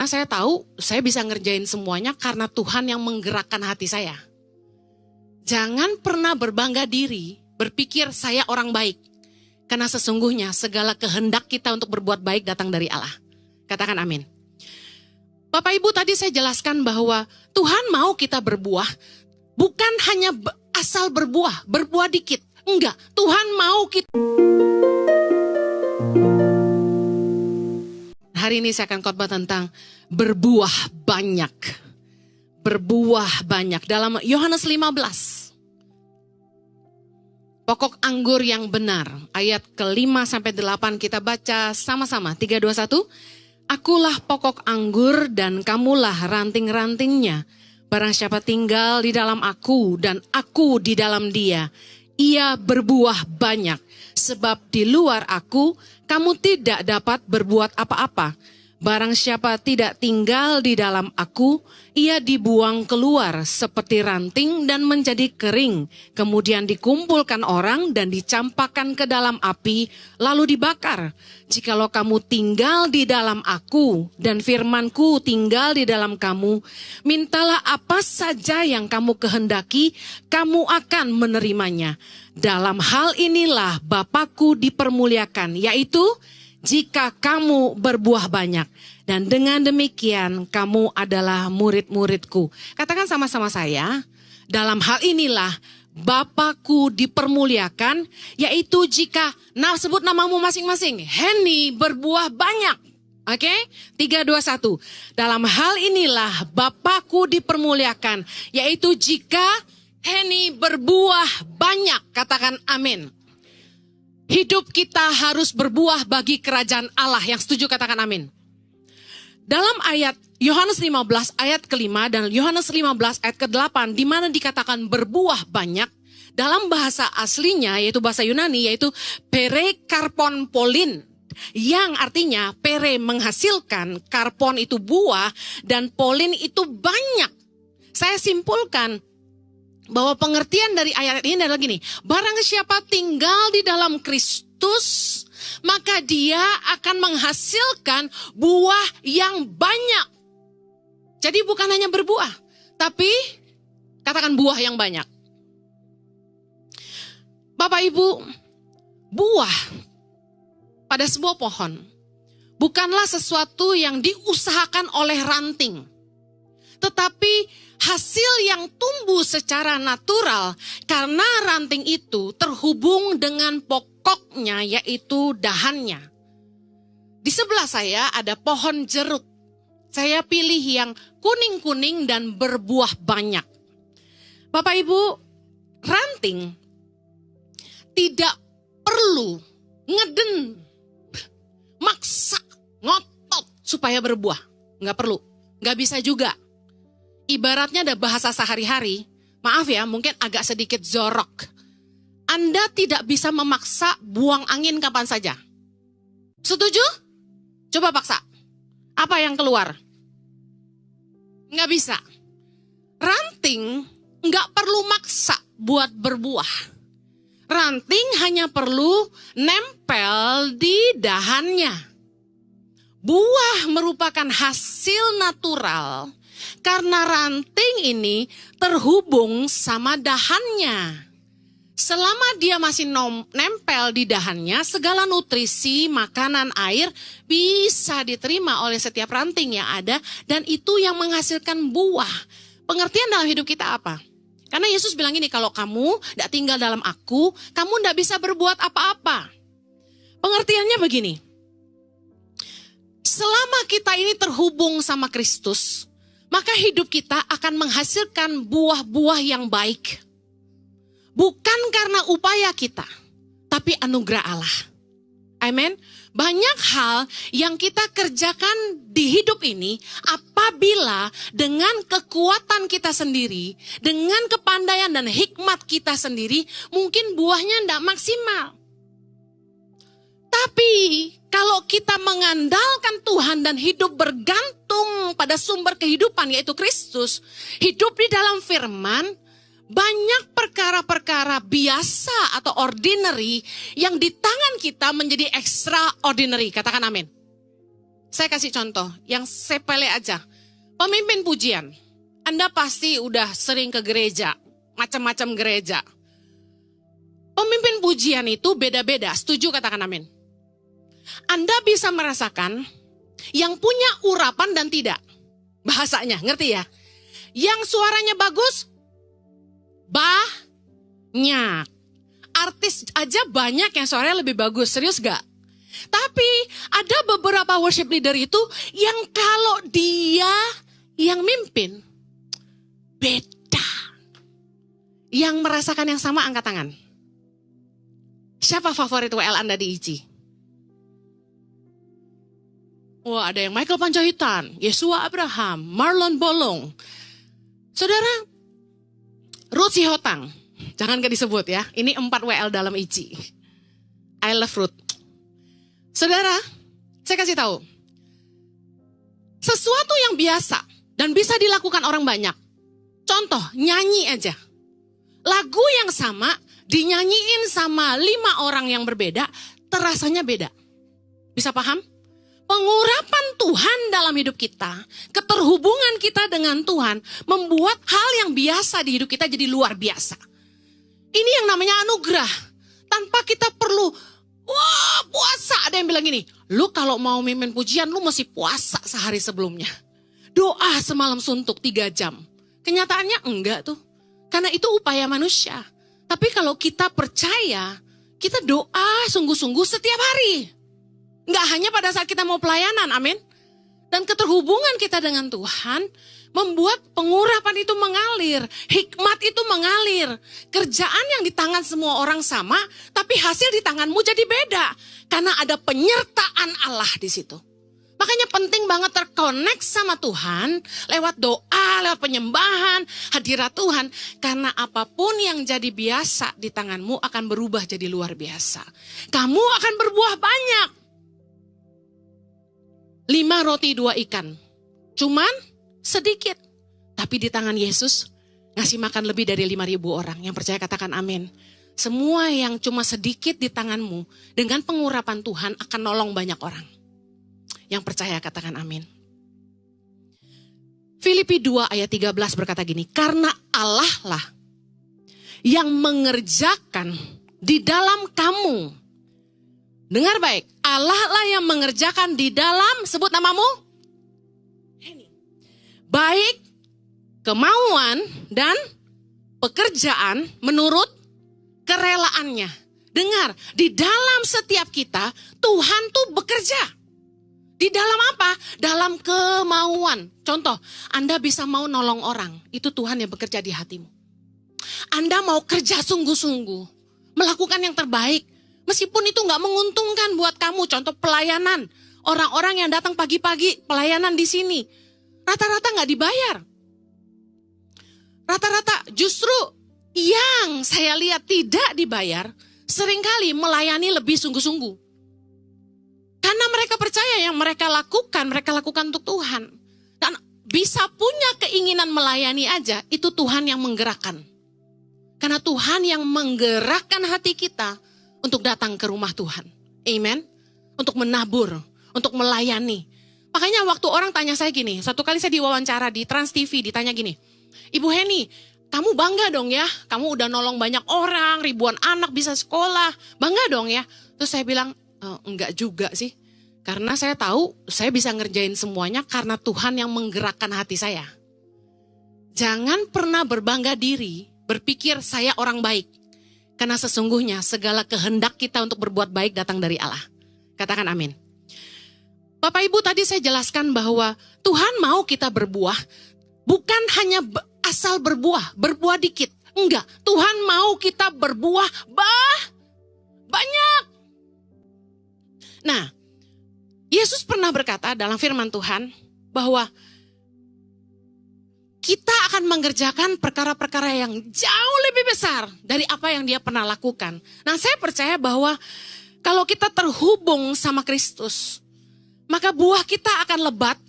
Nah, saya tahu saya bisa ngerjain semuanya karena Tuhan yang menggerakkan hati saya. Jangan pernah berbangga diri, berpikir saya orang baik. Karena sesungguhnya segala kehendak kita untuk berbuat baik datang dari Allah. Katakan amin. Bapak Ibu, tadi saya jelaskan bahwa Tuhan mau kita berbuah. Bukan hanya asal berbuah dikit. Enggak, Tuhan mau kita. Hari ini saya akan khotbah tentang berbuah banyak. Berbuah banyak. Dalam Yohanes 15. Pokok anggur yang benar. Ayat ke-5-8 kita baca sama-sama. 3, 2, 1. Akulah pokok anggur dan kamulah ranting-rantingnya. Barang siapa tinggal di dalam aku dan aku di dalam dia, ia berbuah banyak. Sebab di luar aku, kamu tidak dapat berbuat apa-apa. Barang siapa tidak tinggal di dalam aku, ia dibuang keluar seperti ranting dan menjadi kering. Kemudian dikumpulkan orang dan dicampakkan ke dalam api, lalu dibakar. Jikalau kamu tinggal di dalam aku dan firmanku tinggal di dalam kamu, mintalah apa saja yang kamu kehendaki, kamu akan menerimanya. Dalam hal inilah Bapakku dipermuliakan, yaitu jika kamu berbuah banyak. Dan dengan demikian kamu adalah murid-muridku. Katakan sama-sama saya, dalam hal inilah Bapakku dipermuliakan, yaitu jika, sebut namamu masing-masing, Henny berbuah banyak. Oke? 3, 2, 1. Dalam hal inilah Bapakku dipermuliakan, yaitu jika Henny berbuah banyak. Katakan amin. Hidup kita harus berbuah bagi kerajaan Allah. Yang setuju katakan amin. Dalam ayat Yohanes 15 ayat ke-5 dan Yohanes 15 ayat ke-8, di mana dikatakan berbuah banyak, dalam bahasa aslinya yaitu bahasa Yunani yaitu perekarpon polin, yang artinya pere menghasilkan, karpon itu buah dan polin itu banyak. Saya simpulkan bahwa pengertian dari ayat ini adalah gini, barang siapa tinggal di dalam Kristus, maka dia akan menghasilkan buah yang banyak. Jadi bukan hanya berbuah, tapi katakan buah yang banyak. Bapak Ibu, buah pada sebuah pohon bukanlah sesuatu yang diusahakan oleh ranting, tetapi hasil yang tumbuh secara natural karena ranting itu terhubung dengan pokoknya yaitu dahannya. Di sebelah saya ada pohon jeruk. Saya pilih yang kuning-kuning dan berbuah banyak. Bapak Ibu, ranting tidak perlu ngeden, maksa, ngotot supaya berbuah. Nggak perlu, nggak bisa juga. Ibaratnya ada bahasa sehari-hari, maaf ya mungkin agak sedikit jorok. Anda tidak bisa memaksa buang angin kapan saja. Setuju? Coba paksa. Apa yang keluar? Nggak bisa. Ranting nggak perlu maksa buat berbuah. Ranting hanya perlu nempel di dahannya. Buah merupakan hasil natural karena ranting ini terhubung sama dahannya. Selama dia masih nempel di dahannya, segala nutrisi, makanan, air bisa diterima oleh setiap ranting yang ada dan itu yang menghasilkan buah. Pengertian dalam hidup kita apa? Karena Yesus bilang ini, kalau kamu tidak tinggal dalam aku, kamu tidak bisa berbuat apa-apa. Pengertiannya begini, selama kita ini terhubung sama Kristus, maka hidup kita akan menghasilkan buah-buah yang baik. Bukan karena upaya kita, tapi anugerah Allah. Amin. Banyak hal yang kita kerjakan di hidup ini apabila dengan kekuatan kita sendiri, dengan kepandaian dan hikmat kita sendiri, mungkin buahnya tidak maksimal. Tapi kalau kita mengandalkan Tuhan dan hidup bergantung pada sumber kehidupan yaitu Kristus, hidup di dalam firman, banyak perkara-perkara biasa atau ordinary yang di tangan kita menjadi extraordinary. Katakan amin. Saya kasih contoh yang sepele aja. Pemimpin pujian. Anda pasti udah sering ke gereja, macam-macam gereja. Pemimpin pujian itu beda-beda, setuju katakan amin. Anda bisa merasakan yang punya urapan dan tidak. Bahasanya, ngerti ya? Yang suaranya bagus, banyak. Artis aja banyak yang suaranya lebih bagus, serius gak? Tapi ada beberapa worship leader itu yang kalau dia yang mimpin, beda. Yang merasakan yang sama angkat tangan. Siapa favorit WL Anda di ICI? Wah, ada yang Michael Panjaitan, Yesua Abraham, Marlon Bolong. Saudara, Ruth Sihotang. Jangan gak disebut ya. Ini 4 WL dalam ICI. I love Ruth. Saudara, saya kasih tahu. Sesuatu yang biasa dan bisa dilakukan orang banyak. Contoh, nyanyi aja. Lagu yang sama dinyanyiin sama 5 orang yang berbeda, terasanya beda. Bisa paham? Pengurapan Tuhan dalam hidup kita, keterhubungan kita dengan Tuhan, membuat hal yang biasa di hidup kita jadi luar biasa. Ini yang namanya anugerah. Tanpa kita perlu, wah puasa. Ada yang bilang gini, lu kalau mau mimpin pujian, lu mesti puasa sehari sebelumnya. Doa semalam suntuk 3 jam. Kenyataannya enggak tuh. Karena itu upaya manusia. Tapi kalau kita percaya, kita doa sungguh-sungguh setiap hari. Enggak hanya pada saat kita mau pelayanan, amin. Dan keterhubungan kita dengan Tuhan membuat pengurapan itu mengalir, hikmat itu mengalir. Kerjaan yang di tangan semua orang sama, tapi hasil di tanganmu jadi beda. Karena ada penyertaan Allah di situ. Makanya penting banget terkonek sama Tuhan lewat doa, lewat penyembahan, hadirat Tuhan. Karena apapun yang jadi biasa di tanganmu akan berubah jadi luar biasa. Kamu akan berbuah banyak. 5 roti 2 ikan. Cuman sedikit. Tapi di tangan Yesus ngasih makan lebih dari 5.000 orang. Yang percaya katakan amin. Semua yang cuma sedikit di tanganmu dengan pengurapan Tuhan akan nolong banyak orang. Yang percaya katakan amin. Filipi 2 ayat 13 berkata gini. Karena Allah lah yang mengerjakan di dalam kamu. Dengar baik, Allah lah yang mengerjakan di dalam, sebut namamu, baik kemauan dan pekerjaan menurut kerelaannya. Dengar, di dalam setiap kita, Tuhan tuh bekerja. Di dalam apa? Dalam kemauan. Contoh, Anda bisa mau nolong orang, itu Tuhan yang bekerja di hatimu. Anda mau kerja sungguh-sungguh, melakukan yang terbaik. Meskipun itu gak menguntungkan buat kamu, contoh pelayanan. Orang-orang yang datang pagi-pagi, pelayanan di sini. Rata-rata gak dibayar. Rata-rata justru yang saya lihat tidak dibayar, seringkali melayani lebih sungguh-sungguh. Karena mereka percaya yang mereka lakukan untuk Tuhan. Dan bisa punya keinginan melayani aja, itu Tuhan yang menggerakkan. Karena Tuhan yang menggerakkan hati kita, untuk datang ke rumah Tuhan. Amen. Untuk menabur, untuk melayani. Makanya waktu orang tanya saya gini, satu kali saya diwawancara di Trans TV, ditanya gini, Ibu Heni, kamu bangga dong ya, kamu udah nolong banyak orang, ribuan anak bisa sekolah, bangga dong ya. Terus saya bilang, enggak juga sih. Karena saya tahu saya bisa ngerjain semuanya karena Tuhan yang menggerakkan hati saya. Jangan pernah berbangga diri, berpikir saya orang baik. Karena sesungguhnya segala kehendak kita untuk berbuat baik datang dari Allah. Katakan amin. Bapak Ibu tadi saya jelaskan bahwa Tuhan mau kita berbuah. Bukan hanya asal berbuah dikit. Enggak, Tuhan mau kita berbuah banyak. Nah, Yesus pernah berkata dalam firman Tuhan bahwa kita akan mengerjakan perkara-perkara yang jauh lebih besar dari apa yang dia pernah lakukan. Nah, saya percaya bahwa kalau kita terhubung sama Kristus, maka buah kita akan lebat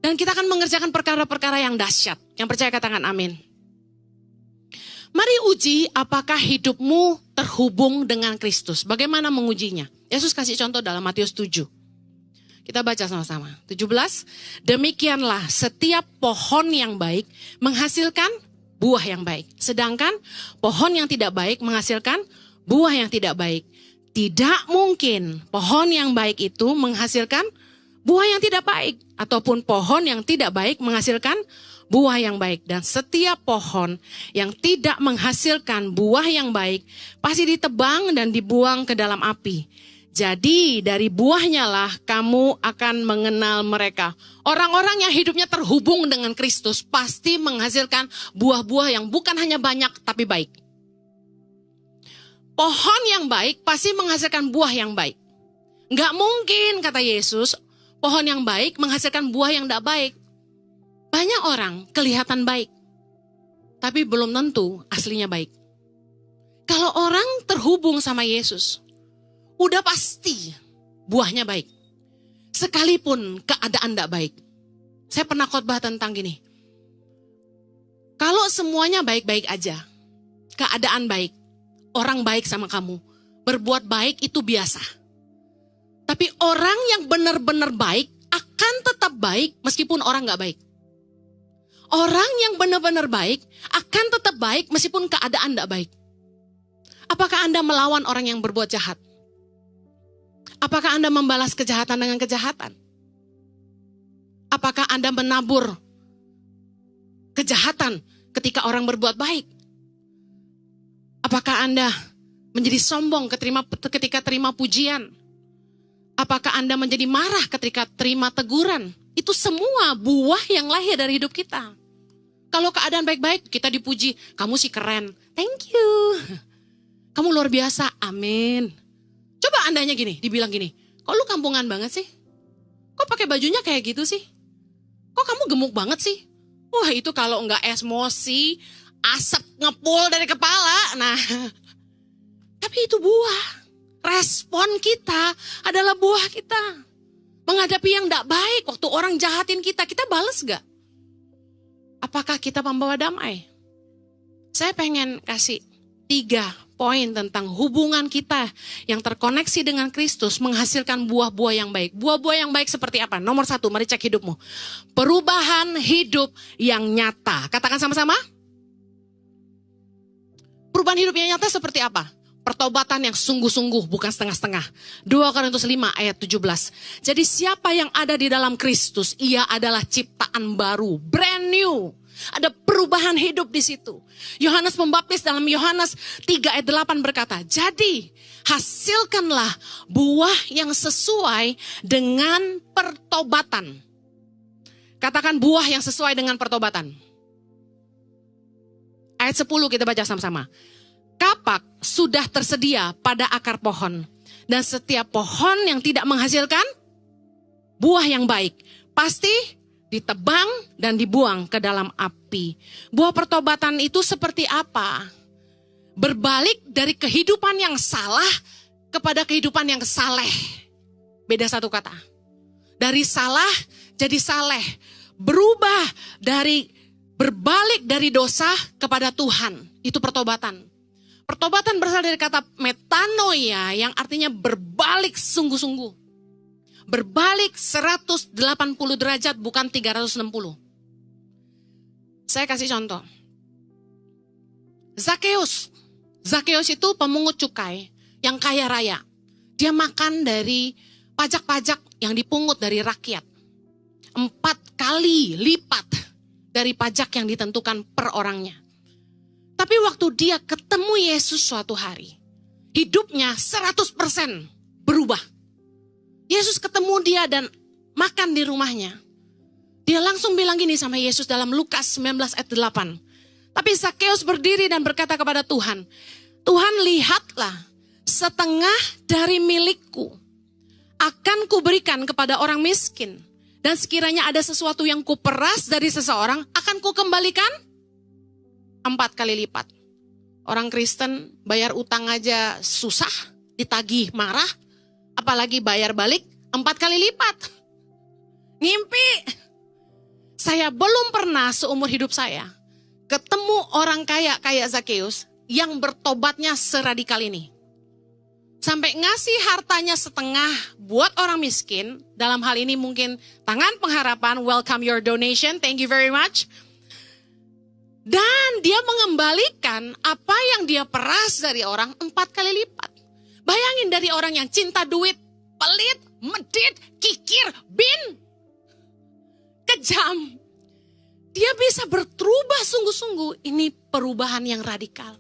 dan kita akan mengerjakan perkara-perkara yang dahsyat. Yang percaya katakan amin. Mari uji apakah hidupmu terhubung dengan Kristus. Bagaimana mengujinya? Yesus kasih contoh dalam Matius 7. Kita baca sama-sama. 17. Demikianlah setiap pohon yang baik menghasilkan buah yang baik. Sedangkan pohon yang tidak baik menghasilkan buah yang tidak baik. Tidak mungkin pohon yang baik itu menghasilkan buah yang tidak baik. Ataupun pohon yang tidak baik menghasilkan buah yang baik. Dan setiap pohon yang tidak menghasilkan buah yang baik pasti ditebang dan dibuang ke dalam api. Jadi dari buahnya lah kamu akan mengenal mereka. Orang-orang yang hidupnya terhubung dengan Kristus pasti menghasilkan buah-buah yang bukan hanya banyak tapi baik. Pohon yang baik pasti menghasilkan buah yang baik. Nggak mungkin, kata Yesus, pohon yang baik menghasilkan buah yang tidak baik. Banyak orang kelihatan baik, tapi belum tentu aslinya baik. Kalau orang terhubung sama Yesus, udah pasti buahnya baik. Sekalipun keadaan tidak baik. Saya pernah khotbah tentang gini. Kalau semuanya baik-baik aja, keadaan baik, orang baik sama kamu, berbuat baik itu biasa. Tapi orang yang benar-benar baik akan tetap baik meskipun orang gak baik. Orang yang benar-benar baik akan tetap baik meskipun keadaan gak baik. Apakah Anda melawan orang yang berbuat jahat? Apakah Anda membalas kejahatan dengan kejahatan? Apakah Anda menabur kejahatan ketika orang berbuat baik? Apakah Anda menjadi sombong ketika terima pujian? Apakah Anda menjadi marah ketika terima teguran? Itu semua buah yang lahir dari hidup kita. Kalau keadaan baik-baik, kita dipuji, kamu sih keren, thank you. Kamu luar biasa, amin. Coba andanya gini, dibilang gini, kok lu kampungan banget sih? Kok pakai bajunya kayak gitu sih? Kok kamu gemuk banget sih? Wah itu kalau enggak emosi, asap ngepul dari kepala. Nah, tapi itu buah. Respon kita adalah buah kita. Menghadapi yang enggak baik, waktu orang jahatin kita bales gak? Apakah kita membawa damai? Saya pengen kasih 3 poin tentang hubungan kita yang terkoneksi dengan Kristus menghasilkan buah-buah yang baik. Buah-buah yang baik seperti apa? Nomor 1, mari cek hidupmu. Perubahan hidup yang nyata. Katakan sama-sama. Perubahan hidup yang nyata seperti apa? Pertobatan yang sungguh-sungguh, bukan setengah-setengah. 2 Korintus 5 ayat 17. Jadi siapa yang ada di dalam Kristus, ia adalah ciptaan baru, brand new. Ada perubahan hidup di situ. Yohanes Pembaptis dalam Yohanes 3 ayat 8 berkata, jadi hasilkanlah buah yang sesuai dengan pertobatan. Katakan buah yang sesuai dengan pertobatan. Ayat 10 kita baca sama-sama. Kapak sudah tersedia pada akar pohon. Dan setiap pohon yang tidak menghasilkan buah yang baik, pasti ditebang dan dibuang ke dalam api. Buah pertobatan itu seperti apa? Berbalik dari kehidupan yang salah kepada kehidupan yang saleh. Beda satu kata. Dari salah jadi saleh. Berubah dari berbalik dari dosa kepada Tuhan. Itu pertobatan. Pertobatan berasal dari kata metanoia yang artinya berbalik sungguh-sungguh. Berbalik 180 derajat bukan 360. Saya kasih contoh. Zakeus itu pemungut cukai yang kaya raya. Dia makan dari pajak-pajak yang dipungut dari rakyat. 4 kali lipat dari pajak yang ditentukan per orangnya. Tapi waktu dia ketemu Yesus suatu hari, hidupnya 100% berubah. Yesus ketemu dia dan makan di rumahnya. Dia langsung bilang gini sama Yesus dalam Lukas 19 ayat 8. Tapi Zakeus berdiri dan berkata kepada Tuhan, Tuhan lihatlah, setengah dari milikku akan kuberikan kepada orang miskin. Dan sekiranya ada sesuatu yang kuperas dari seseorang, akan kukembalikan 4 kali lipat. Orang Kristen bayar utang aja susah, ditagih marah, apalagi bayar balik 4 kali lipat. Ngimpi. Saya belum pernah seumur hidup saya ketemu orang kaya kayak Zakeus yang bertobatnya seradikal ini. Sampai ngasih hartanya setengah buat orang miskin. Dalam hal ini mungkin Tangan Pengharapan, welcome your donation, thank you very much. Dan dia mengembalikan apa yang dia peras dari orang 4 kali lipat. Bayangin dari orang yang cinta duit, pelit, medit, kikir, kejam. Dia bisa berubah sungguh-sungguh. Ini perubahan yang radikal.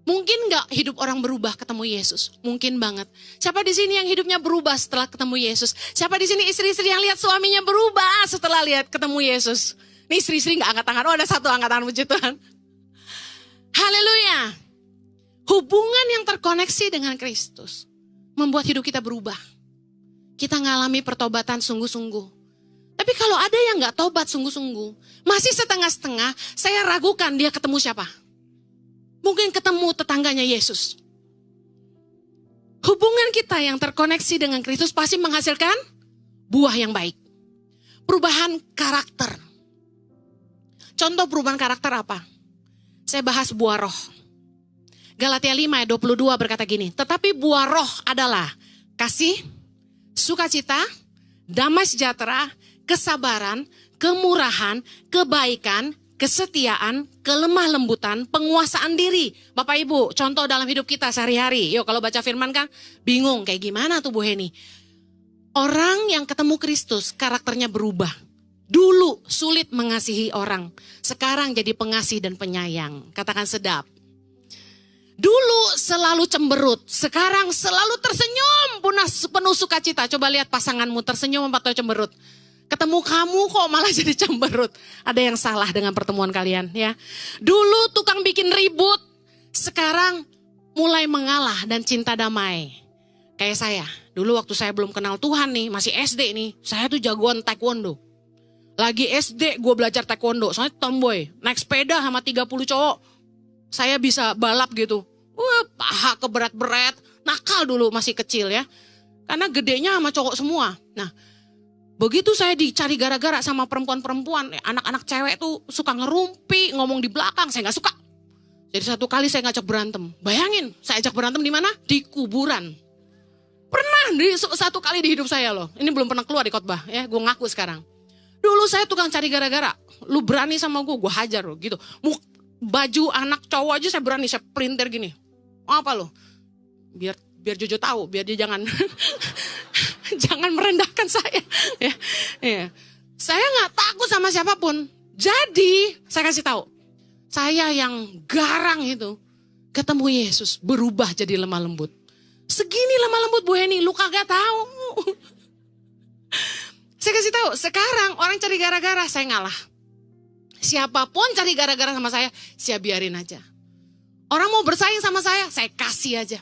Mungkin gak hidup orang berubah ketemu Yesus? Mungkin banget. Siapa di sini yang hidupnya berubah setelah ketemu Yesus? Siapa di sini istri-istri yang lihat suaminya berubah setelah lihat ketemu Yesus? Nih istri-istri gak angkat tangan. Oh, ada satu angkat tangan, puji Tuhan. Haleluya. Hubungan yang terkoneksi dengan Kristus membuat hidup kita berubah. Kita ngalami pertobatan sungguh-sungguh. Tapi kalau ada yang gak tobat sungguh-sungguh, masih setengah-setengah, saya ragukan dia ketemu siapa? Mungkin ketemu tetangganya Yesus. Hubungan kita yang terkoneksi dengan Kristus pasti menghasilkan buah yang baik. Perubahan karakter. Contoh perubahan karakter apa? Saya bahas buah roh. Galatia 5 ayat 22 berkata gini, tetapi buah roh adalah kasih, sukacita, damai sejahtera, kesabaran, kemurahan, kebaikan, kesetiaan, kelemah lembutan, penguasaan diri. Bapak Ibu, contoh dalam hidup kita sehari-hari. Yuk kalau baca firman kan bingung kayak gimana tuh Bu Heni. Orang yang ketemu Kristus karakternya berubah. Dulu sulit mengasihi orang. Sekarang jadi pengasih dan penyayang. Katakan sedap. Dulu selalu cemberut. Sekarang selalu tersenyum. Penuh sukacita. Coba lihat pasanganmu tersenyum atau cemberut. Ketemu kamu kok malah jadi cemberut. Ada yang salah dengan pertemuan kalian ya. Dulu tukang bikin ribut. Sekarang mulai mengalah dan cinta damai. Kayak saya. Dulu waktu saya belum kenal Tuhan nih. Masih SD nih. Saya tuh jagoan taekwondo. Lagi SD gue belajar taekwondo. Soalnya tomboy. Naik sepeda sama 30 cowok. Saya bisa balap gitu. Paha keberat-berat. Nakal dulu masih kecil ya. Karena gedenya sama cowok semua. Nah. Begitu saya dicari gara-gara sama perempuan-perempuan, anak-anak cewek tuh suka ngerumpi, ngomong di belakang, saya gak suka. Jadi satu kali saya ngajak berantem. Bayangin, saya ajak berantem di mana? Di kuburan. Pernah, satu kali di hidup saya loh. Ini belum pernah keluar di khotbah, ya, gue ngaku sekarang. Dulu saya tukang cari gara-gara. Lu berani sama gue hajar lo gitu. Baju anak cowok aja saya berani, saya printer gini. Apa lo? Biar Jojo tahu, biar dia jangan jangan merendahkan saya. Ya. Saya nggak takut sama siapapun. Jadi saya kasih tahu, saya yang garang itu ketemu Yesus berubah jadi lemah lembut. Segini lemah lembut Bu Heni, lu kagak tahu. Saya kasih tahu, sekarang orang cari gara-gara saya ngalah. Siapapun cari gara-gara sama saya biarin aja. Orang mau bersaing sama saya kasih aja.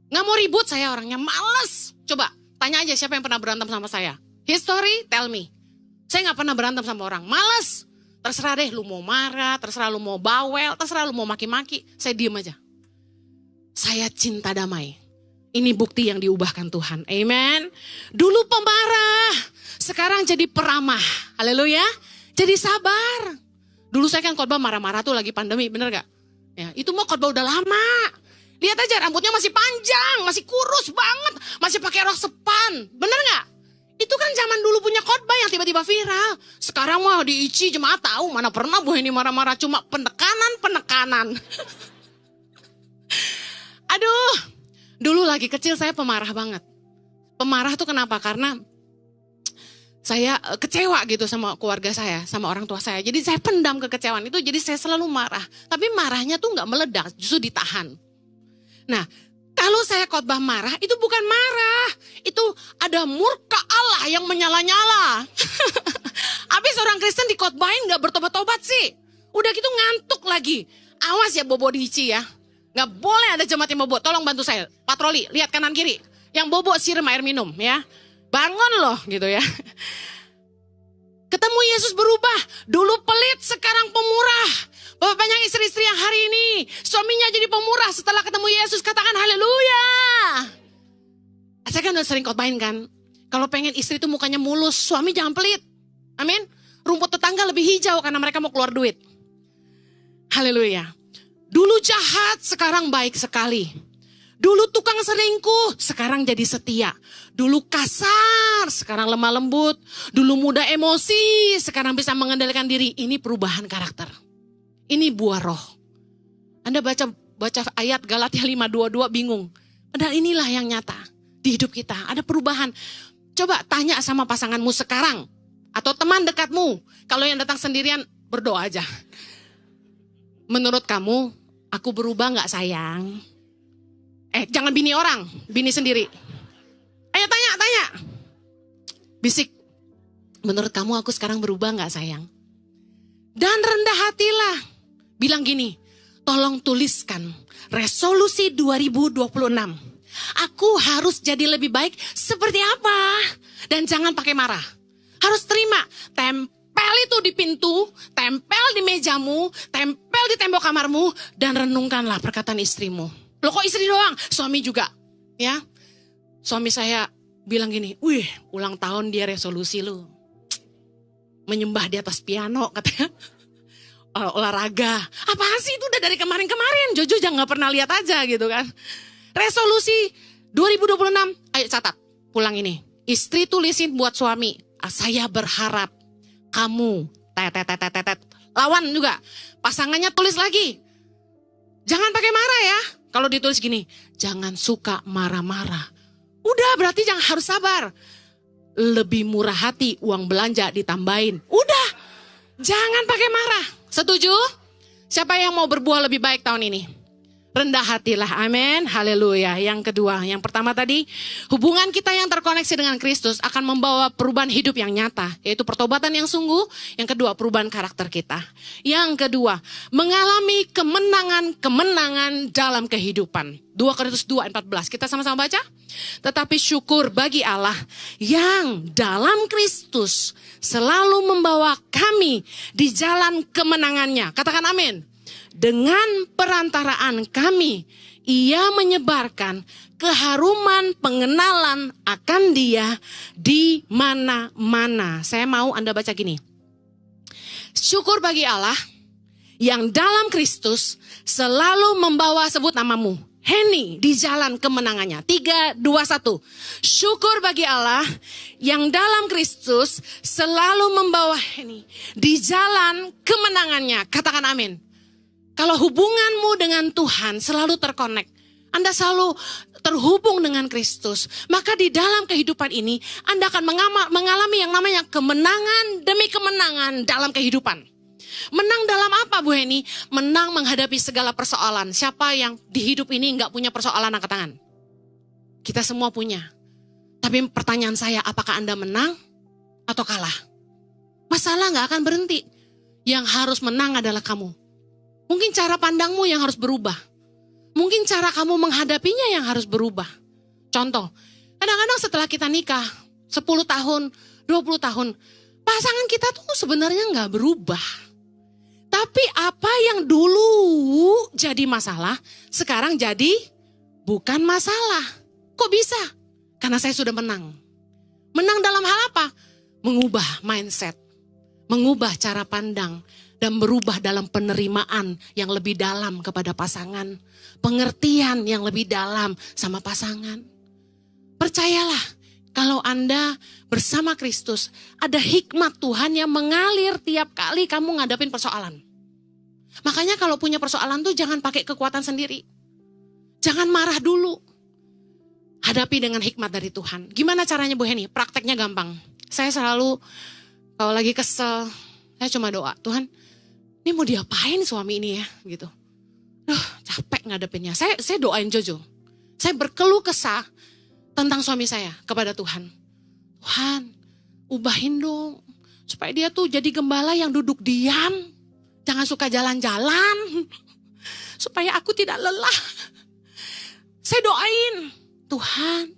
Nggak mau ribut, saya orangnya males. Coba tanya aja siapa yang pernah berantem sama saya. History, tell me. Saya nggak pernah berantem sama orang, males. Terserah deh, lu mau marah, terserah lu mau bawel, terserah lu mau maki-maki. Saya diem aja. Saya cinta damai. Ini bukti yang diubahkan Tuhan. Amen. Dulu pemarah, sekarang jadi peramah. Haleluya. Jadi sabar. Dulu saya kan khotbah marah-marah tuh lagi pandemi, bener gak? Ya, itu mau khotbah udah lama. Lihat aja rambutnya masih panjang, masih kurus banget, masih pakai rok sepan. Bener gak? Itu kan zaman dulu punya khotbah yang tiba-tiba viral. Sekarang mah di ICI jemaat tahu, mana pernah Bu ini marah-marah, cuma penekanan. Aduh, dulu lagi kecil saya pemarah banget. Pemarah tuh kenapa? Karena saya kecewa gitu sama keluarga saya, sama orang tua saya. Jadi saya pendam kekecewaan itu, jadi saya selalu marah. Tapi marahnya tuh gak meledak, justru ditahan. Nah, kalau saya khotbah marah, itu bukan marah. Itu ada murka Allah yang menyala-nyala. Habis orang Kristen dikhotbahin gak bertobat-tobat sih. Udah gitu ngantuk lagi. Awas ya bobo di ICI ya. Gak boleh ada jemaat yang bobo. Tolong bantu saya. Patroli, lihat kanan kiri. Yang bobo siram air minum ya. Bangun loh gitu ya. Ketemu Yesus berubah. Dulu pelit, sekarang pemurah. Bapak banyak istri-istri yang hari ini suaminya jadi pemurah setelah ketemu Yesus. Katakan haleluya. Saya kan udah sering khotbahin kan. Kalau pengen istri itu mukanya mulus, suami jangan pelit. Amin. Rumput tetangga lebih hijau karena mereka mau keluar duit. Haleluya. Dulu jahat, sekarang baik sekali. Dulu tukang selingkuh, sekarang jadi setia. Dulu kasar, sekarang lemah lembut. Dulu mudah emosi, sekarang bisa mengendalikan diri. Ini perubahan karakter. Ini buah roh. Anda baca ayat Galatia 5:22 bingung. Padahal inilah yang nyata di hidup kita. Ada perubahan. Coba tanya sama pasanganmu sekarang. Atau teman dekatmu. Kalau yang datang sendirian, berdoa aja. Menurut kamu, aku berubah gak sayang? Jangan bini orang, bini sendiri. Ayo tanya. Bisik, menurut kamu aku sekarang berubah gak sayang? Dan rendah hatilah. Bilang gini, tolong tuliskan resolusi 2026. Aku harus jadi lebih baik seperti apa? Dan jangan pakai marah. Harus terima, tempel itu di pintu, tempel di mejamu, tempel di tembok kamarmu, dan renungkanlah perkataan istrimu. Loh kok istri doang? Suami juga. Ya, suami saya bilang gini, wih ulang tahun dia resolusi lu. Menyembah di atas piano katanya. Olahraga. Apaan sih itu udah dari kemarin-kemarin. Jojo jangan gak pernah lihat aja gitu kan. Resolusi 2026. Ayo catat, pulang ini. Istri tulisin buat suami. Saya berharap kamu lawan juga. Pasangannya tulis lagi. Jangan pakai marah ya. Kalau ditulis gini, jangan suka marah-marah. Udah berarti jangan harus sabar. Lebih murah hati, uang belanja ditambahin. Udah, jangan pakai marah. Setuju? Siapa yang mau berbuah lebih baik tahun ini? Rendah hatilah, amin, haleluya. Yang kedua, yang pertama tadi, hubungan kita yang terkoneksi dengan Kristus akan membawa perubahan hidup yang nyata, yaitu pertobatan yang sungguh. Yang kedua, perubahan karakter kita. Yang kedua, mengalami kemenangan dalam kehidupan. 2 Korintus 2:14, kita sama-sama baca. Tetapi syukur bagi Allah yang dalam Kristus selalu membawa kami di jalan kemenangannya. Katakan amin. Dengan perantaraan kami, ia menyebarkan keharuman pengenalan akan dia di mana-mana. Saya mau Anda baca gini. Syukur bagi Allah yang dalam Kristus selalu membawa, sebut namamu, Heni, di jalan kemenangannya. 3, 2, 1. Syukur bagi Allah yang dalam Kristus selalu membawa Heni di jalan kemenangannya. Katakan amin. Kalau hubunganmu dengan Tuhan selalu terkonek, Anda selalu terhubung dengan Kristus, maka di dalam kehidupan ini Anda akan mengalami yang namanya kemenangan demi kemenangan dalam kehidupan. Menang dalam apa Bu Heni? Menang menghadapi segala persoalan. Siapa yang di hidup ini gak punya persoalan, angkat tangan? Kita semua punya. Tapi pertanyaan saya, apakah Anda menang atau kalah? Masalah gak akan berhenti. Yang harus menang adalah kamu. Mungkin cara pandangmu yang harus berubah. Mungkin cara kamu menghadapinya yang harus berubah. Contoh, kadang-kadang setelah kita nikah 10 tahun, 20 tahun, pasangan kita tuh sebenarnya gak berubah. Tapi apa yang dulu jadi masalah, sekarang jadi bukan masalah. Kok bisa? Karena saya sudah menang. Menang dalam hal apa? Mengubah mindset, mengubah cara pandang, dan berubah dalam penerimaan yang lebih dalam kepada pasangan. Pengertian yang lebih dalam sama pasangan. Percayalah, kalau Anda bersama Kristus, ada hikmat Tuhan yang mengalir tiap kali kamu ngadapin persoalan. Makanya kalau punya persoalan tuh jangan pakai kekuatan sendiri. Jangan marah dulu. Hadapi dengan hikmat dari Tuhan. Gimana caranya Bu Heni? Prakteknya gampang. Saya selalu, kalau lagi kesel, saya cuma doa, Tuhan, ini mau diapain suami ini ya, gitu. Capek ngadepinnya. Saya doain Jojo. Saya berkeluh kesah tentang suami saya kepada Tuhan. Tuhan, ubahin dong. Supaya dia tuh jadi gembala yang duduk diam. Jangan suka jalan-jalan. Supaya aku tidak lelah. Saya doain, Tuhan.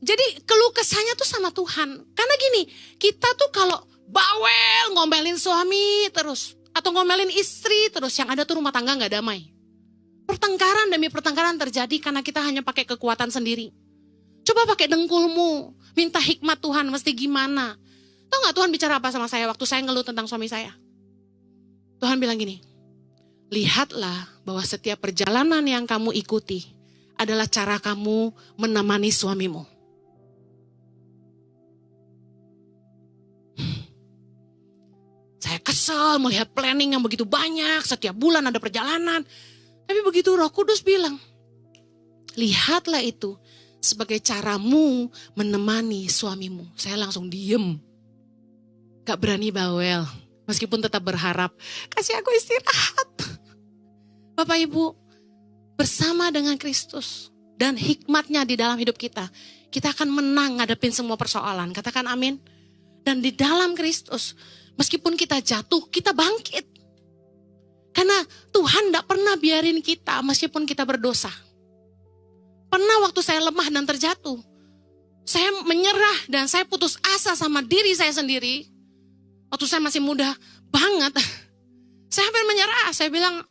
Jadi keluh kesahnya tuh sama Tuhan. Karena gini, kita tuh kalau bawel ngomelin suami terus. Atau ngomelin istri terus, yang ada tuh rumah tangga gak damai. Pertengkaran demi pertengkaran terjadi karena kita hanya pakai kekuatan sendiri. Coba pakai dengkulmu, minta hikmat Tuhan, mesti gimana. Tahu gak Tuhan bicara apa sama saya waktu saya ngeluh tentang suami saya? Tuhan bilang gini, lihatlah bahwa setiap perjalanan yang kamu ikuti adalah cara kamu menemani suamimu. Saya kesel melihat planning yang begitu banyak, setiap bulan ada perjalanan. Tapi begitu Roh Kudus bilang, lihatlah itu sebagai caramu menemani suamimu. Saya langsung diem. Gak berani bawel, meskipun tetap berharap, kasih aku istirahat. Bapak Ibu, bersama dengan Kristus dan hikmatnya di dalam hidup kita akan menang ngadepin semua persoalan. Katakan amin. Dan di dalam Kristus, meskipun kita jatuh, kita bangkit. Karena Tuhan gak pernah biarin kita meskipun kita berdosa. Pernah waktu saya lemah dan terjatuh, saya menyerah dan saya putus asa sama diri saya sendiri. Waktu saya masih muda banget, saya hampir menyerah. Saya bilang,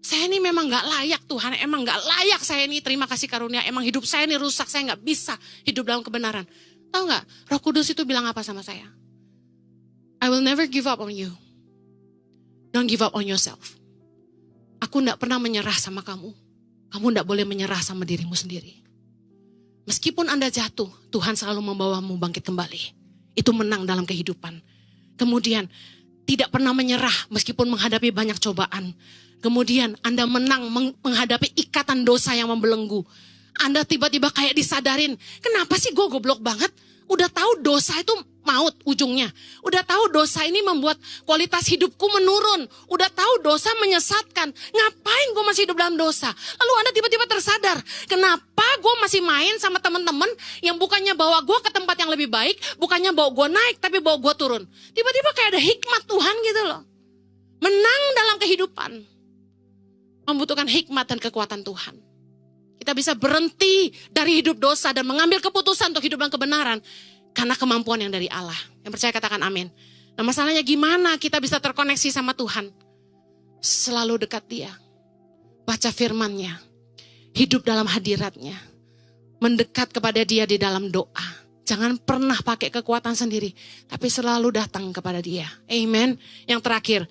saya ini memang gak layak Tuhan, emang gak layak saya ini terima kasih karunia. Emang hidup saya ini rusak, saya gak bisa hidup dalam kebenaran. Tahu gak, Roh Kudus itu bilang apa sama saya? I will never give up on you. Don't give up on yourself. Aku gak pernah menyerah sama kamu. Kamu gak boleh menyerah sama dirimu sendiri. Meskipun Anda jatuh, Tuhan selalu membawamu bangkit kembali. Itu menang dalam kehidupan. Kemudian tidak pernah menyerah meskipun menghadapi banyak cobaan. Kemudian Anda menang menghadapi ikatan dosa yang membelenggu. Anda tiba-tiba kayak disadarin, kenapa sih gue goblok banget? Udah tahu dosa itu maut ujungnya. Udah tahu dosa ini membuat kualitas hidupku menurun. Udah tahu dosa menyesatkan. Ngapain gue masih hidup dalam dosa? Lalu Anda tiba-tiba tersadar, kenapa gue masih main sama teman-teman yang bukannya bawa gue ke tempat yang lebih baik, bukannya bawa gue naik tapi bawa gue turun. Tiba-tiba kayak ada hikmat Tuhan gitu loh. Menang dalam kehidupan membutuhkan hikmat dan kekuatan Tuhan. Kita bisa berhenti dari hidup dosa dan mengambil keputusan untuk hidup dalam kebenaran karena kemampuan yang dari Allah. Yang percaya katakan amin. Nah masalahnya gimana kita bisa terkoneksi sama Tuhan? Selalu dekat Dia. Baca firman-Nya. Hidup dalam hadirat-Nya. Mendekat kepada Dia di dalam doa. Jangan pernah pakai kekuatan sendiri. Tapi selalu datang kepada Dia. Amen. Yang terakhir.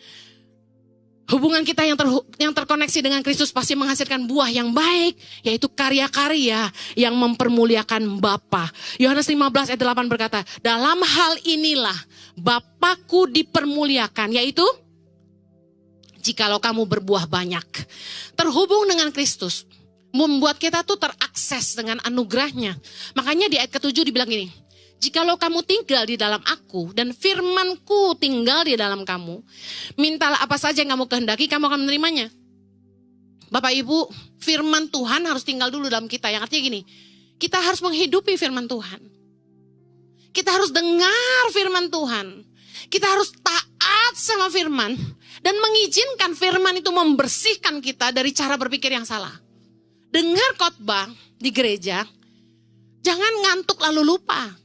Hubungan kita yang terkoneksi dengan Kristus pasti menghasilkan buah yang baik, yaitu karya-karya yang mempermuliakan Bapa. Yohanes 15 ayat 8 berkata, dalam hal inilah Bapakku dipermuliakan, yaitu jikalau kamu berbuah banyak. Terhubung dengan Kristus membuat kita tuh terakses dengan anugerahnya. Makanya di ayat ke-7 dibilang gini, jikalau kamu tinggal di dalam aku dan firmanku tinggal di dalam kamu, mintalah apa saja yang kamu kehendaki, kamu akan menerimanya. Bapak Ibu, firman Tuhan harus tinggal dulu dalam kita. Yang artinya gini, kita harus menghidupi firman Tuhan. Kita harus dengar firman Tuhan. Kita harus taat sama firman dan mengizinkan firman itu membersihkan kita dari cara berpikir yang salah. Dengar khotbah di gereja, jangan ngantuk lalu lupa.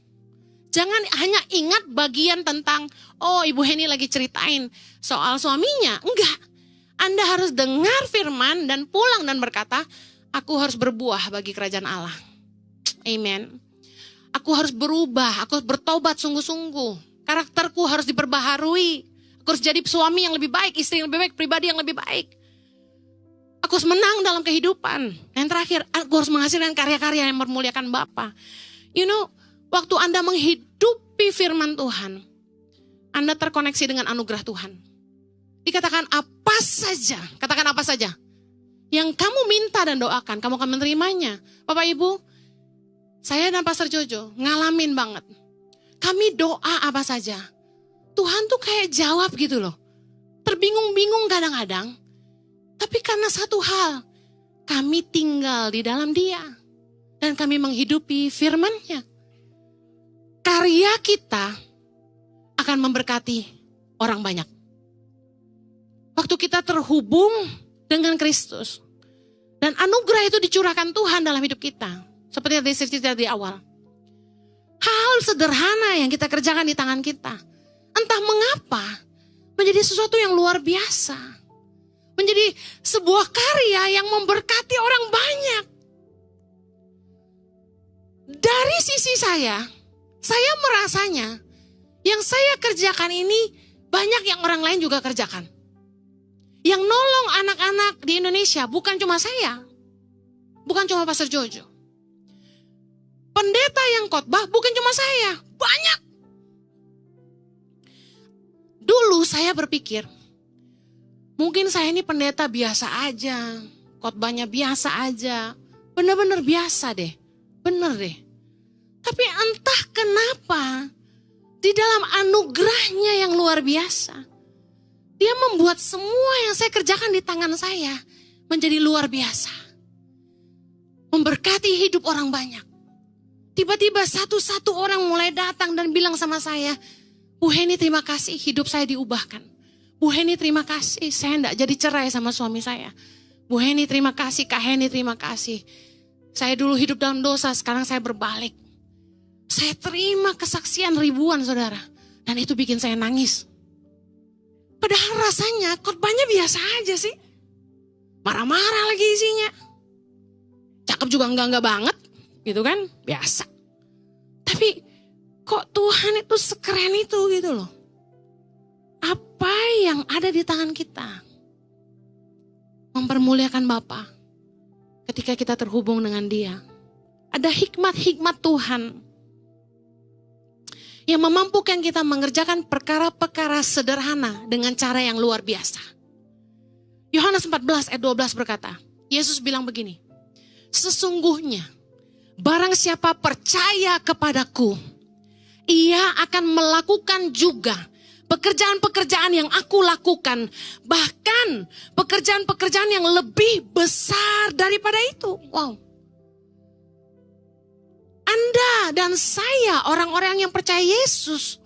Jangan hanya ingat bagian tentang, oh Ibu Heni lagi ceritain soal suaminya. Enggak. Anda harus dengar firman dan pulang dan berkata, aku harus berbuah bagi kerajaan Allah. Amen. Aku harus berubah, aku harus bertobat sungguh-sungguh. Karakterku harus diperbaharui. Aku harus jadi suami yang lebih baik, istri yang lebih baik, pribadi yang lebih baik. Aku harus menang dalam kehidupan. Yang terakhir, aku harus menghasilkan karya-karya yang memuliakan Bapa. You know, waktu Anda menghidupi firman Tuhan, Anda terkoneksi dengan anugerah Tuhan. Dikatakan apa saja, katakan apa saja. Yang kamu minta dan doakan, kamu akan menerimanya. Bapak Ibu, saya dan Pastor Jojo ngalamin banget. Kami doa apa saja, Tuhan tuh kayak jawab gitu loh. Terbingung-bingung kadang-kadang. Tapi karena satu hal, kami tinggal di dalam Dia. Dan kami menghidupi firman-Nya. Karya kita akan memberkati orang banyak. Waktu kita terhubung dengan Kristus. Dan anugerah itu dicurahkan Tuhan dalam hidup kita. Seperti yang cerita di awal. Hal sederhana yang kita kerjakan di tangan kita. Entah mengapa menjadi sesuatu yang luar biasa. Menjadi sebuah karya yang memberkati orang banyak. Dari sisi saya merasanya yang saya kerjakan ini banyak yang orang lain juga kerjakan. Yang nolong anak-anak di Indonesia bukan cuma saya. bukan cuma Pastor Jojo. Pendeta yang khotbah bukan cuma saya, banyak. Dulu saya berpikir, mungkin saya ini pendeta biasa aja, khotbahnya biasa aja, benar-benar biasa deh, bener deh. Tapi entah kenapa, di dalam anugerahnya yang luar biasa, dia membuat semua yang saya kerjakan di tangan saya menjadi luar biasa. Memberkati hidup orang banyak. Tiba-tiba satu-satu orang mulai datang dan bilang sama saya, Bu Heni terima kasih hidup saya diubahkan. Bu Heni terima kasih saya enggak jadi cerai sama suami saya. Bu Heni terima kasih, Kak Heni terima kasih. Saya dulu hidup dalam dosa, sekarang saya berbalik. Saya terima kesaksian ribuan saudara. Dan itu bikin saya nangis. Padahal rasanya khotbahnya biasa aja sih. Marah-marah lagi isinya. Cakep juga enggak banget gitu kan, biasa. Tapi kok Tuhan itu sekeren itu gitu loh. Apa yang ada di tangan kita mempermuliakan Bapa ketika kita terhubung dengan Dia. Ada hikmat-hikmat Tuhan yang memampukan kita mengerjakan perkara-perkara sederhana dengan cara yang luar biasa. Yohanes 14 ayat 12 berkata, Yesus bilang begini, sesungguhnya barang siapa percaya kepadaku, ia akan melakukan juga pekerjaan-pekerjaan yang aku lakukan. Bahkan pekerjaan-pekerjaan yang lebih besar daripada itu. Wow. Anda dan saya, orang-orang yang percaya Yesus,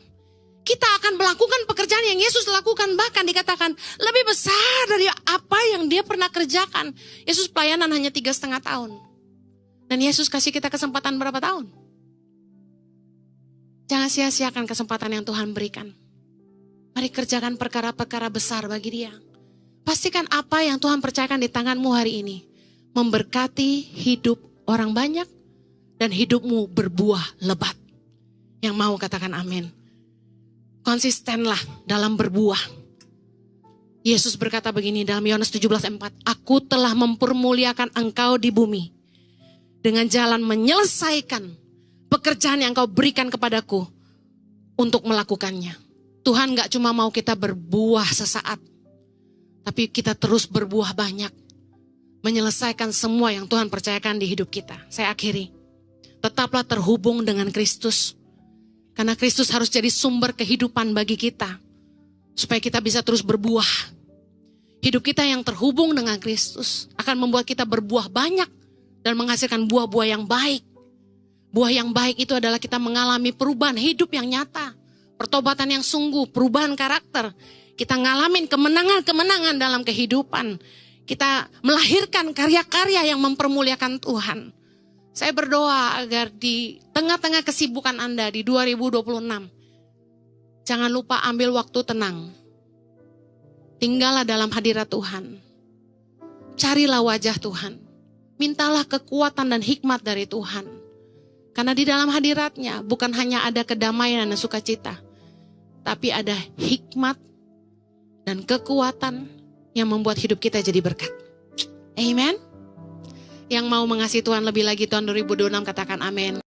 kita akan melakukan pekerjaan yang Yesus lakukan. Bahkan dikatakan lebih besar dari apa yang dia pernah kerjakan. Yesus pelayanan hanya 3,5 tahun. Dan Yesus kasih kita kesempatan berapa tahun? Jangan sia-siakan kesempatan yang Tuhan berikan. Mari kerjakan perkara-perkara besar bagi Dia. Pastikan apa yang Tuhan percayakan di tanganmu hari ini memberkati hidup orang banyak dan hidupmu berbuah lebat. Yang mau katakan amin. Konsistenlah dalam berbuah. Yesus berkata begini dalam Yohanes 17:4, Aku telah mempermuliakan engkau di bumi dengan jalan menyelesaikan pekerjaan yang kau berikan kepadaku untuk melakukannya. Tuhan gak cuma mau kita berbuah sesaat, tapi kita terus berbuah banyak. Menyelesaikan semua yang Tuhan percayakan di hidup kita. Saya akhiri. Tetaplah terhubung dengan Kristus. Karena Kristus harus jadi sumber kehidupan bagi kita. Supaya kita bisa terus berbuah. Hidup kita yang terhubung dengan Kristus akan membuat kita berbuah banyak. Dan menghasilkan buah-buah yang baik. Buah yang baik itu adalah kita mengalami perubahan hidup yang nyata. Pertobatan yang sungguh, perubahan karakter. Kita ngalamin kemenangan-kemenangan dalam kehidupan. Kita melahirkan karya-karya yang mempermuliakan Tuhan. Saya berdoa agar di tengah-tengah kesibukan Anda di 2026, jangan lupa ambil waktu tenang. Tinggallah dalam hadirat Tuhan. Carilah wajah Tuhan. Mintalah kekuatan dan hikmat dari Tuhan. Karena di dalam hadiratnya bukan hanya ada kedamaian dan sukacita, tapi ada hikmat dan kekuatan yang membuat hidup kita jadi berkat. Amen. Yang mau mengasihi Tuhan lebih lagi tahun 2026 katakan amin.